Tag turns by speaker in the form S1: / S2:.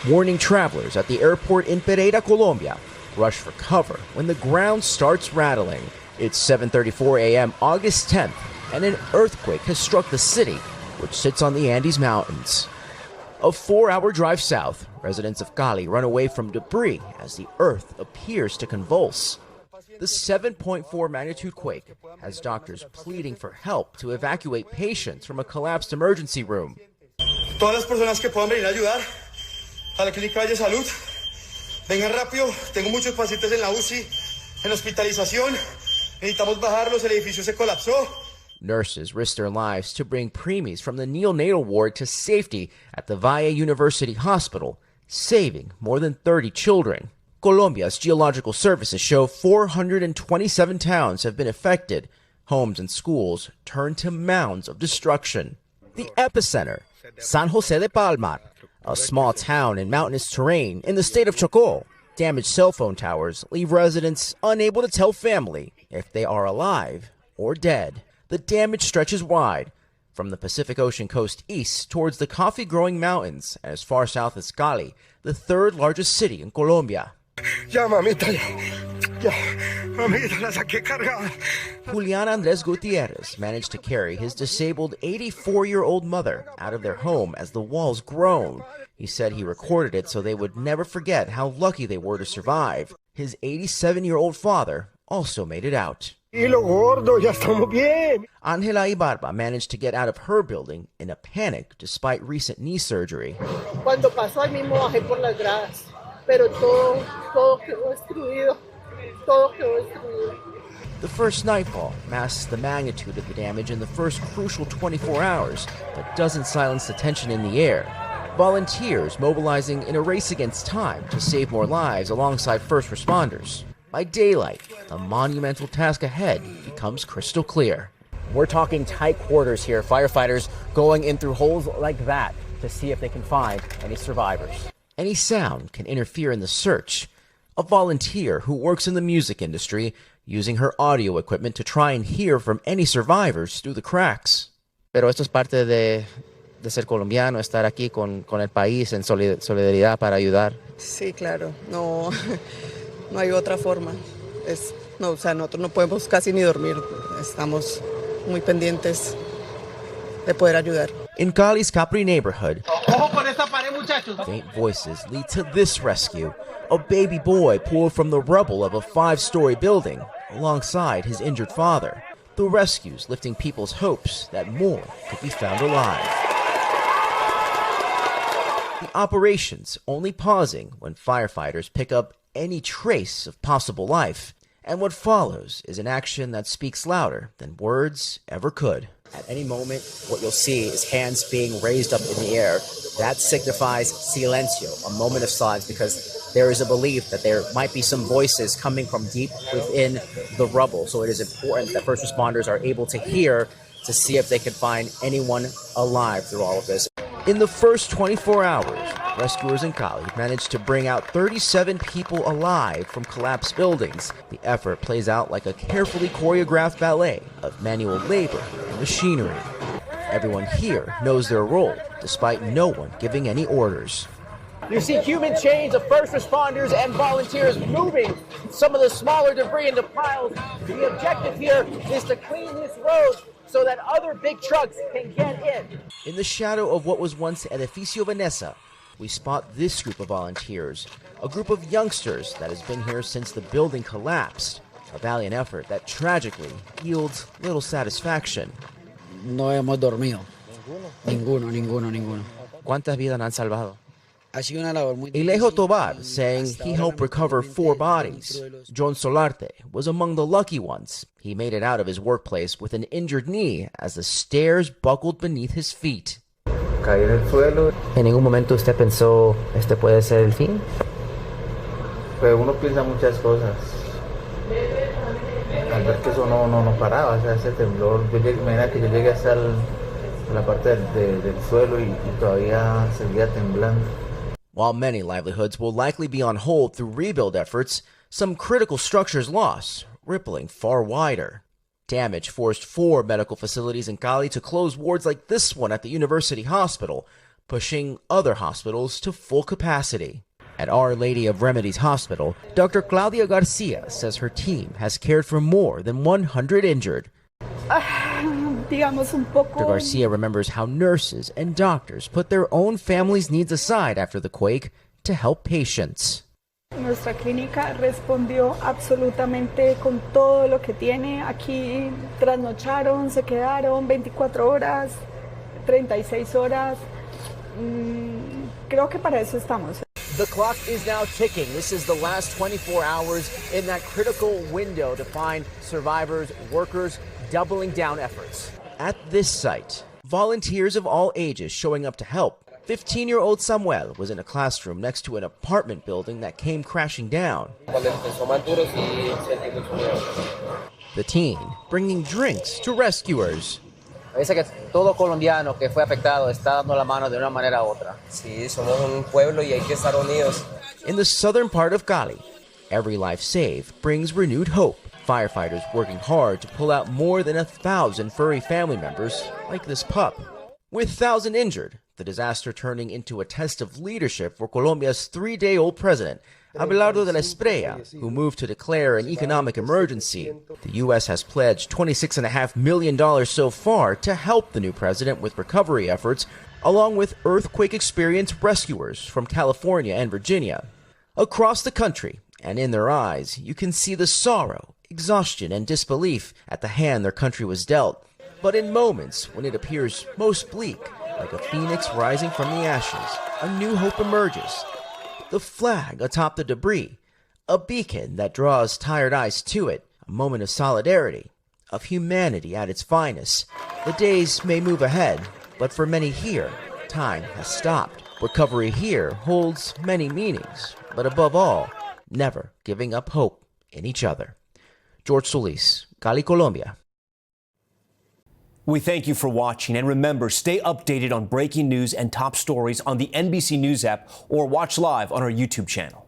S1: Warning travelers at the airport in Pereira, Colombia, rush for cover when the ground starts rattling. It's 7:34 a.m. August 10th, and an earthquake has struck the city, which sits on the Andes Mountains. A 4-hour drive south, residents of Cali run away from debris as the earth appears to convulse. The 7.4 magnitude quake has doctors pleading for help to evacuate patients from a collapsed emergency room.
S2: Todas las personas que puedan venir a ayudar a la Clínica de Salud, vengan rápido. Tengo muchos pacientes en la UCI, en hospitalización. Necesitamos bajarlos, el edificio se colapsó.
S1: Nurses risk their lives to bring preemies from the neonatal ward to safety at the Valle University Hospital, saving more than 30 children. Colombia's geological services show 427 towns have been affected. Homes and schools turned to mounds of destruction. The epicenter, San Jose de Palmar, a small town in mountainous terrain in the state of Chocó. Damaged cell phone towers leave residents unable to tell family if they are alive or dead. The damage stretches wide, from the Pacific Ocean coast east towards the coffee-growing mountains, as far south as Cali, the third largest city in Colombia.
S2: Mamita, la saqué cargada.
S1: Julian Andres Gutierrez managed to carry his disabled 84-year-old mother out of their home as the walls groaned. He said he recorded it so they would never forget how lucky they were to survive. His 87-year-old father also made it out.
S2: Angela
S1: Ibarba managed to get out of her building in a panic despite recent knee surgery.
S3: Cuando pasó ahí mismo bajé por las gradas, pero todo quedó destruido. Todo quedó destruido.
S1: The first nightfall masks the magnitude of the damage in the first crucial 24 hours, but doesn't silence the tension in the air. Volunteers mobilizing in a race against time to save more lives alongside first responders. By daylight, the monumental task ahead becomes crystal clear. We're talking tight quarters here, firefighters going in through holes like that to see if they can find any survivors. Any sound can interfere in the search. A volunteer who works in the music industry using her audio equipment to try and hear from any survivors through the cracks. Pero esto es parte de ser colombiano, estar aquí con el país en solidaridad para ayudar.
S4: Sí, claro. No hay otra forma. Nosotros no podemos casi ni dormir. Estamos muy pendientes de poder ayudar.
S1: In Cali's Capri neighborhood, faint voices lead to this rescue. A baby boy pulled from the rubble of a 5-story building alongside his injured father. The rescues lifting people's hopes that more could be found alive. The operations only pausing when firefighters pick up any trace of possible life. And what follows is an action that speaks louder than words ever could. At any moment, what you'll see is hands being raised up in the air. That signifies silencio, a moment of silence, because there is a belief that there might be some voices coming from deep within the rubble. So it is important that first responders are able to hear to see if they can find anyone alive through all of this. In the first 24 hours, rescuers in Cali managed to bring out 37 people alive from collapsed buildings. The effort plays out like a carefully choreographed ballet of manual labor and machinery. Everyone here knows their role, despite no one giving any orders. You see human chains of first responders and volunteers moving some of the smaller debris into piles. The objective here is to clean this road so that other big trucks can get in. In the shadow of what was once Edificio Vanessa, we spot this group of volunteers, a group of youngsters that has been here since the building collapsed. A valiant effort that tragically yields little satisfaction.
S5: No hemos dormido. Ninguno.
S1: ¿Cuántas vidas han salvado?
S5: Ha sido una labor muy
S1: Alejo Tobar saying he helped recover 4 bodies. John Solarte was among the lucky ones. He made it out of his workplace with an injured knee as the stairs buckled beneath his feet.
S6: Caí en el suelo.
S1: ¿En ningún momento usted pensó este puede ser el fin?
S6: Pero uno piensa muchas cosas. Al ver que eso no paraba, o sea, ese temblor, imagina que yo llegué hasta la parte del suelo y todavía seguía temblando.
S1: While many livelihoods will likely be on hold through rebuild efforts, some critical structures lost, rippling far wider. Damage forced 4 medical facilities in Cali to close wards like this one at the University Hospital. pushing other hospitals to full capacity. At Our Lady of Remedies Hospital, Dr. Claudia Garcia says her team has cared for more than 100 injured. Dr. Garcia remembers how nurses and doctors put their own families' needs aside after the quake to help patients.
S7: Nuestra clínica respondió absolutamente con todo lo que tiene. Aquí trasnocharon, se quedaron 24 horas, 36 horas. Creo que para eso estamos.
S1: The clock is now ticking. This is the last 24 hours in that critical window to find survivors, workers doubling down efforts. At this site, volunteers of all ages showing up to help. 15-year-old Samuel was in a classroom next to an apartment building that came crashing down. The teen bringing drinks to rescuers.
S8: Parece que todo colombiano que fue afectado está dando la mano de una manera u otra. Sí, somos un pueblo y hay que estar unidos.
S1: In the southern part of Cali, every life saved brings renewed hope. Firefighters working hard to pull out more than 1,000 furry family members like this pup. With 1,000 injured, the disaster turning into a test of leadership for Colombia's 3-day-old president, Abelardo de la Espriella, who moved to declare an economic emergency. The U.S. has pledged $26.5 million so far to help the new president with recovery efforts, along with earthquake-experienced rescuers from California and Virginia. Across the country, and in their eyes, you can see the sorrow, exhaustion, and disbelief at the hand their country was dealt. But in moments when it appears most bleak, like a phoenix rising from the ashes, a new hope emerges. The flag atop the debris, a beacon that draws tired eyes to it, a moment of solidarity, of humanity at its finest. The days may move ahead, but for many here, time has stopped. Recovery here holds many meanings, but above all, never giving up hope in each other. George Solis, Cali, Colombia.
S9: We thank you for watching, and remember, stay updated on breaking news and top stories on the NBC News app or watch live on our YouTube channel.